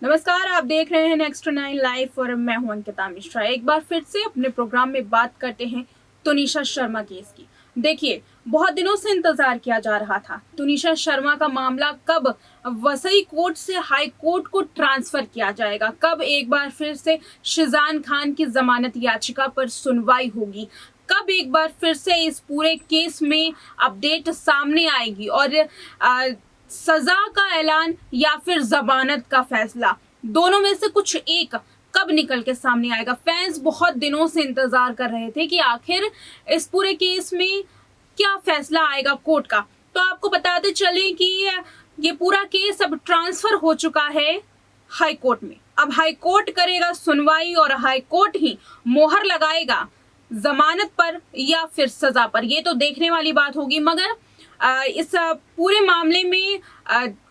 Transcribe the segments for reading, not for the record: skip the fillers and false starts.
नमस्कार, आप देख रहे हैं नेक्स्ट 9 लाइव और मैं हूं अंकिता मिश्रा। एक बार फिर से अपने प्रोग्राम में बात करते हैं तुनिशा शर्मा केस की। देखिए, बहुत दिनों से इंतजार किया जा रहा था तुनिशा शर्मा का मामला कब वसई कोर्ट से हाई कोर्ट को ट्रांसफर किया जाएगा, कब एक बार फिर से शिजान खान की जमानत याचिका पर सुनवाई होगी, कब एक बार फिर से इस पूरे केस में अपडेट सामने आएगी और सजा का ऐलान या फिर जमानत का फैसला, दोनों में से कुछ एक कब निकल के सामने आएगा। फैंस बहुत दिनों से इंतजार कर रहे थे कि आखिर इस पूरे केस में क्या फैसला आएगा कोर्ट का। तो आपको बताते चले कि ये पूरा केस अब ट्रांसफर हो चुका है हाई कोर्ट में। अब हाई कोर्ट करेगा सुनवाई और हाई कोर्ट ही मोहर लगाएगा जमानत पर या फिर सजा पर। ये तो देखने वाली बात होगी, मगर इस पूरे मामले में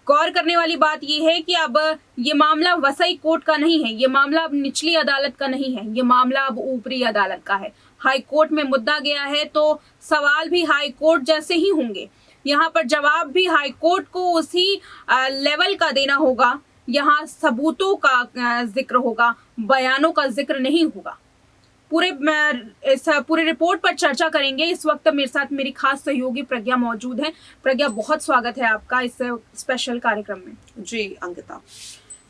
गौर करने वाली बात यह है कि अब ये मामला वसई कोर्ट का नहीं है, ये मामला अब निचली अदालत का नहीं है, ये मामला अब ऊपरी अदालत का है। हाई कोर्ट में मुद्दा गया है तो सवाल भी हाई कोर्ट जैसे ही होंगे, यहाँ पर जवाब भी हाई कोर्ट को उसी लेवल का देना होगा। यहाँ सबूतों का जिक्र होगा, बयानों का जिक्र नहीं होगा। इस पूरे रिपोर्ट पर चर्चा करेंगे। इस वक्त मेरे साथ मेरी खास सहयोगी प्रज्ञा मौजूद है। प्रज्ञा, बहुत स्वागत है आपका इस स्पेशल कार्यक्रम में। जी अंकिता,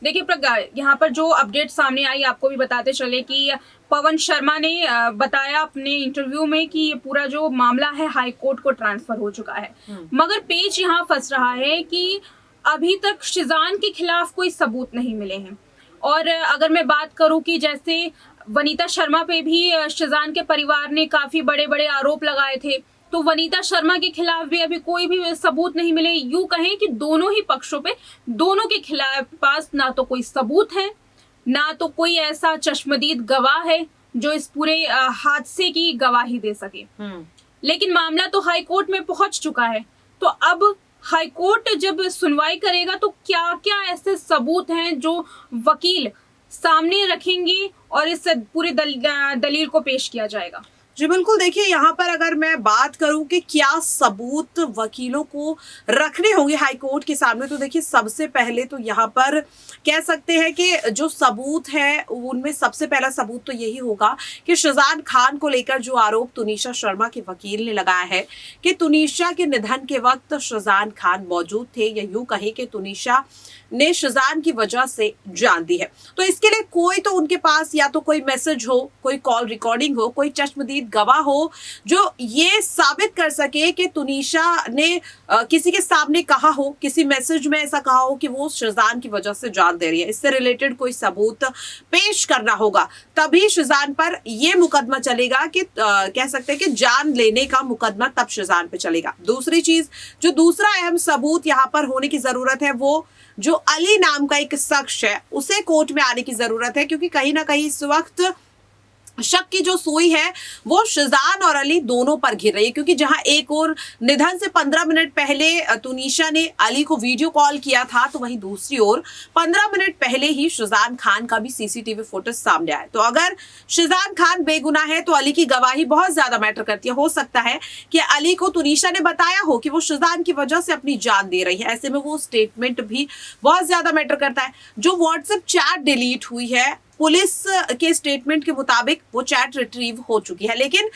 देखिए प्रज्ञा, यहाँ पर जो अपडेट सामने आई आपको भी बताते चले कि पवन शर्मा ने बताया अपने इंटरव्यू में कि ये पूरा जो मामला है हाई कोर्ट को ट्रांसफर हो चुका है, मगर पेच यहाँ फंस रहा है कि अभी तक शिजान के खिलाफ कोई सबूत नहीं मिले हैं। और अगर मैं बात करूं कि जैसे वनीता शर्मा पे भी शिजान के परिवार ने काफी बड़े बड़े आरोप लगाए थे, तो वनीता शर्मा के खिलाफ भी अभी कोई भी सबूत नहीं मिले। यूं कहें कि दोनों ही पक्षों पे, दोनों के खिलाफ पास ना तो कोई सबूत है, ना तो कोई ऐसा चश्मदीद गवाह है जो इस पूरे हादसे की गवाही दे सके। लेकिन मामला तो हाई कोर्ट में पहुंच चुका है, तो अब हाई कोर्ट जब सुनवाई करेगा तो क्या क्या ऐसे सबूत हैं जो वकील सामने रखेंगे और इस पूरी दलील को पेश किया जाएगा। जी बिल्कुल। देखिए, यहाँ पर अगर मैं बात करूं कि क्या सबूत वकीलों को रखने होंगे हाई कोर्ट के सामने, तो देखिए सबसे पहले तो यहाँ पर कह सकते हैं कि जो सबूत है उनमें सबसे पहला सबूत तो यही होगा कि शिजान खान को लेकर जो आरोप तुनिशा शर्मा के वकील ने लगाया है कि तुनिशा के निधन के वक्त शिजान खान मौजूद थे, या यूं कहे कि तुनिशा ने शिजान की वजह से जान दी है। तो इसके लिए कोई तो उनके पास या तो कोई मैसेज हो, कोई कॉल रिकॉर्डिंग हो, कोई चश्मदीद गवाह हो जो ये साबित कर सके कि तुनिशा ने किसी के सामने कहा हो, किसी मैसेज में ऐसा कहा हो कि वो शिजान की वजह से जान दे रही है। इससे रिलेटेड कोई सबूत पेश करना होगा, तभी शिजान पर ये मुकदमा चलेगा कि कह सकते हैं कि जान लेने का मुकदमा तब शिजान पे चलेगा। दूसरी चीज, जो दूसरा अहम सबूत यहाँ पर होने की जरूरत है, वो जो अली नाम का एक शख्स है उसे कोर्ट में आने की जरूरत है, क्योंकि कहीं ना कहीं इस वक्त शक की जो सुई है वो शिजान और अली दोनों पर घिर रही है। क्योंकि जहां एक और निधन से 15 मिनट पहले तुनिशा ने अली को वीडियो कॉल किया था, तो वहीं दूसरी ओर 15 मिनट पहले ही शिजान खान का भी सीसीटीवी फुटेज सामने आया। तो अगर शिजान खान बेगुनाह है तो अली की गवाही बहुत ज्यादा मैटर करती है। हो सकता है कि अली को तुनिशा ने बताया हो कि वो शिजान की वजह से अपनी जान दे रही है, ऐसे में वो स्टेटमेंट भी बहुत ज्यादा मैटर करता है। जो व्हाट्सएप चैट डिलीट हुई है, पुलिस के स्टेटमेंट के मुताबिक वो चैट रिट्रीव हो चुकी है, लेकिन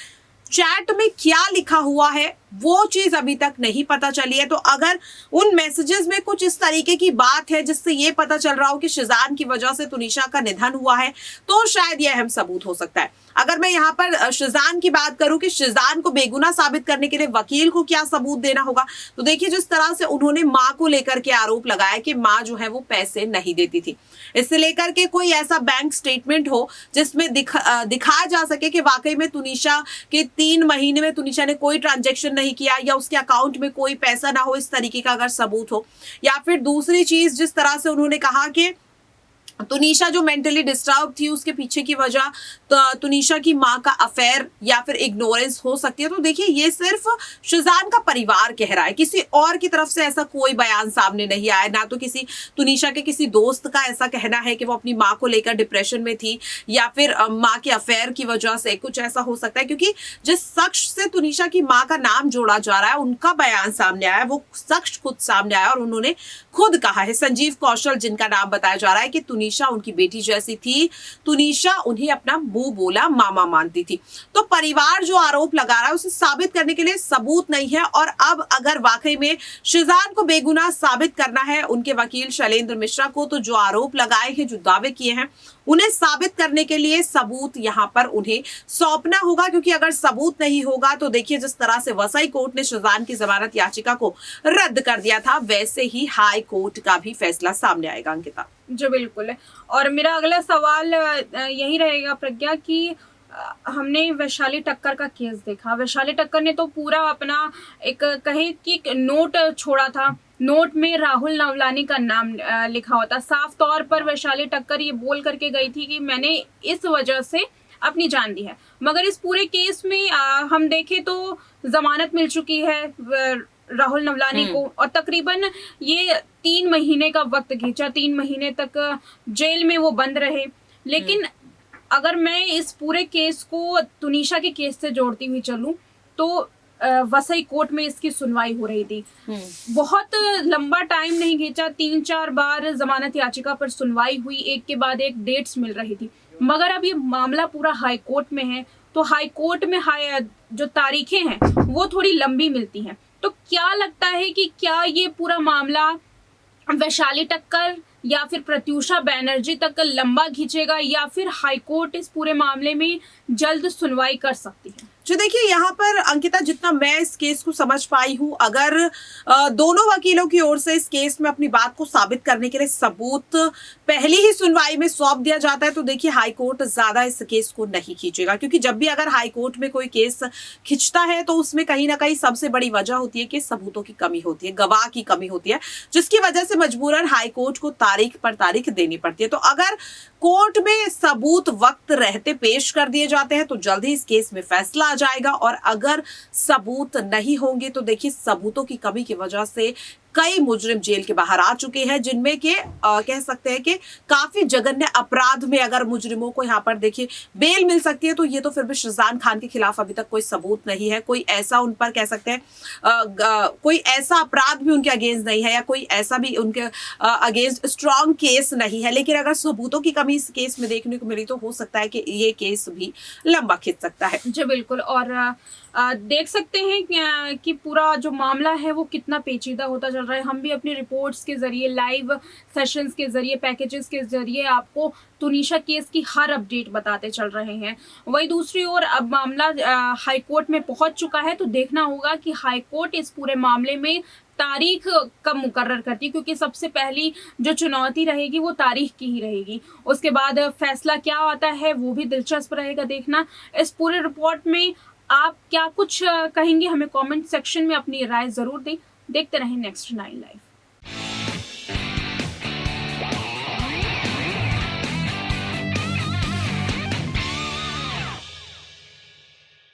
चैट में क्या लिखा हुआ है वो चीज अभी तक नहीं पता चली है। तो अगर उन मैसेजेस में कुछ इस तरीके की बात है जिससे ये पता चल रहा हो कि शिजान की वजह से तुनिशा का निधन हुआ है, तो शायद यह अहम सबूत हो सकता है। अगर मैं यहाँ पर शिजान की बात करूं कि शिजान को बेगुनाह साबित करने के लिए वकील को क्या सबूत देना होगा, तो देखिए जिस तरह से उन्होंने माँ को लेकर के आरोप लगाया कि माँ जो है वो पैसे नहीं देती थी, इससे लेकर के कोई ऐसा बैंक स्टेटमेंट हो जिसमें दिखाया जा सके कि वाकई में तुनिशा के 3 महीने में तुनिशा ने कोई ट्रांजैक्शन नहीं किया या उसके अकाउंट में कोई पैसा ना हो, इस तरीके का अगर सबूत हो। या फिर दूसरी चीज, जिस तरह से उन्होंने कहा कि तुनिशा जो मेंटली डिस्टर्ब थी उसके पीछे की वजह तो तुनिशा की माँ का अफेयर या फिर इग्नोरेंस हो सकती है। तो देखिए ये सिर्फ शिजान का परिवार कह रहा है, किसी और की तरफ से ऐसा कोई बयान सामने नहीं आया, ना तो किसी तुनिशा के किसी दोस्त का ऐसा कहना है कि वो अपनी माँ को लेकर डिप्रेशन में थी या फिर माँ के अफेयर की वजह से कुछ ऐसा हो सकता है। क्योंकि जिस शख्स से तुनिशा की माँ का नाम जोड़ा जा रहा है उनका बयान सामने आया, वो शख्स खुद सामने आया और उन्होंने खुद कहा है, संजीव कौशल जिनका नाम बताया जा रहा है, कि तुनिशा उनकी बेटी जैसी थी, तुनिशा उन्हें अपना मुंह बोला मामा मानती थी। तो परिवार जो आरोप लगा रहा है उसे साबित करने के लिए सबूत नहीं है, और अब अगर वाकई में शिजान को बेगुनाह साबित करना है उनके वकील शैलेंद्र मिश्रा को, तो जो आरोप लगाए हैं, जो दावे किए हैं, उन्हें साबित करने के लिए सबूत यहां पर उन्हें सौंपना होगा। क्योंकि अगर सबूत नहीं होगा तो देखिए जिस तरह से वसई कोर्ट ने शिजान की जमानत याचिका को रद्द कर दिया था, वैसे ही हाई कोर्ट का भी फैसला सामने आएगा। अंकिता जी बिल्कुल है। और मेरा अगला सवाल यही रहेगा प्रज्ञा कि हमने वैशाली टक्कर का केस देखा। वैशाली टक्कर ने तो पूरा अपना एक कहे कि एक नोट छोड़ा था, नोट में राहुल नवलानी का नाम लिखा होता। साफ तौर पर वैशाली टक्कर ये बोल करके गई थी कि मैंने इस वजह से अपनी जान दी है। मगर इस पूरे केस में हम देखें तो जमानत मिल चुकी है राहुल नवलानी को, और तकरीबन ये 3 महीने का वक्त खींचा, 3 महीने तक जेल में वो बंद रहे। लेकिन अगर मैं इस पूरे केस को तुनिशा के केस से जोड़ती हुई चलूं तो वसई कोर्ट में इसकी सुनवाई हो रही थी। बहुत लंबा टाइम नहीं खींचा, 3-4 बार जमानत याचिका पर सुनवाई हुई, एक के बाद एक डेट्स मिल रही थी। मगर अब ये मामला पूरा हाई कोर्ट में है, तो हाई कोर्ट में जो तारीखें हैं वो थोड़ी लंबी मिलती हैं। तो क्या लगता है कि क्या ये पूरा मामला वैशाली टक्कर या फिर प्रत्यूषा बैनर्जी तक लंबा खींचेगा, या फिर हाईकोर्ट इस पूरे मामले में जल्द सुनवाई कर सकती है? जो देखिए यहाँ पर अंकिता, जितना मैं इस केस को समझ पाई हूँ, अगर दोनों वकीलों की ओर से इस केस में अपनी बात को साबित करने के लिए सबूत पहली ही सुनवाई में सौंप दिया जाता है तो देखिए हाई कोर्ट ज्यादा इस केस को नहीं खींचेगा। क्योंकि जब भी अगर हाई कोर्ट में कोई केस खींचता है तो उसमें कहीं ना कहीं सबसे बड़ी वजह होती है कि सबूतों की कमी होती है, गवाह की कमी होती है, जिसकी वजह से मजबूरन हाई कोर्ट को तारीख पर तारीख देनी पड़ती है। तो अगर कोर्ट में सबूत वक्त रहते पेश कर दिए जाते हैं तो जल्द ही इस केस में फैसला आ जाएगा, और अगर सबूत नहीं होंगे तो देखिए सबूतों की कमी की वजह से कई मुजरिम जेल के बाहर आ चुके हैं, जिनमें के कह सकते हैं कि काफी जघन्य अपराध में अगर मुजरिमों को यहाँ पर देखिए बेल मिल सकती है, तो ये तो फिर भी शिजान खान के खिलाफ अभी तक कोई सबूत नहीं है, कोई ऐसा उन पर कह सकते हैं कोई ऐसा अपराध भी उनके अगेंस्ट नहीं है, या कोई ऐसा भी उनके अगेंस्ट स्ट्रॉन्ग केस नहीं है। लेकिन अगर सबूतों की कमी इस केस में देखने को मिली तो हो सकता है कि ये केस भी लंबा खिंच सकता है। जी बिल्कुल। और देख सकते हैं कि पूरा जो मामला है वो कितना पेचीदा होता चल रहा है। हम भी अपनी रिपोर्ट्स के जरिए, लाइव सेशंस के जरिए, पैकेजेस के जरिए आपको तुनिशा केस की हर अपडेट बताते चल रहे हैं। वही दूसरी ओर अब मामला हाई कोर्ट में पहुंच चुका है, तो देखना होगा कि हाई कोर्ट इस पूरे मामले में तारीख कब मुकर्रर करती है, क्योंकि सबसे पहली जो चुनौती रहेगी वो तारीख की ही रहेगी। उसके बाद फैसला क्या आता है वो भी दिलचस्प रहेगा देखना। इस पूरे रिपोर्ट में आप क्या कुछ कहेंगे, हमें कमेंट सेक्शन में अपनी राय जरूर दें। देखते रहें नेक्स्ट 9 लाइव।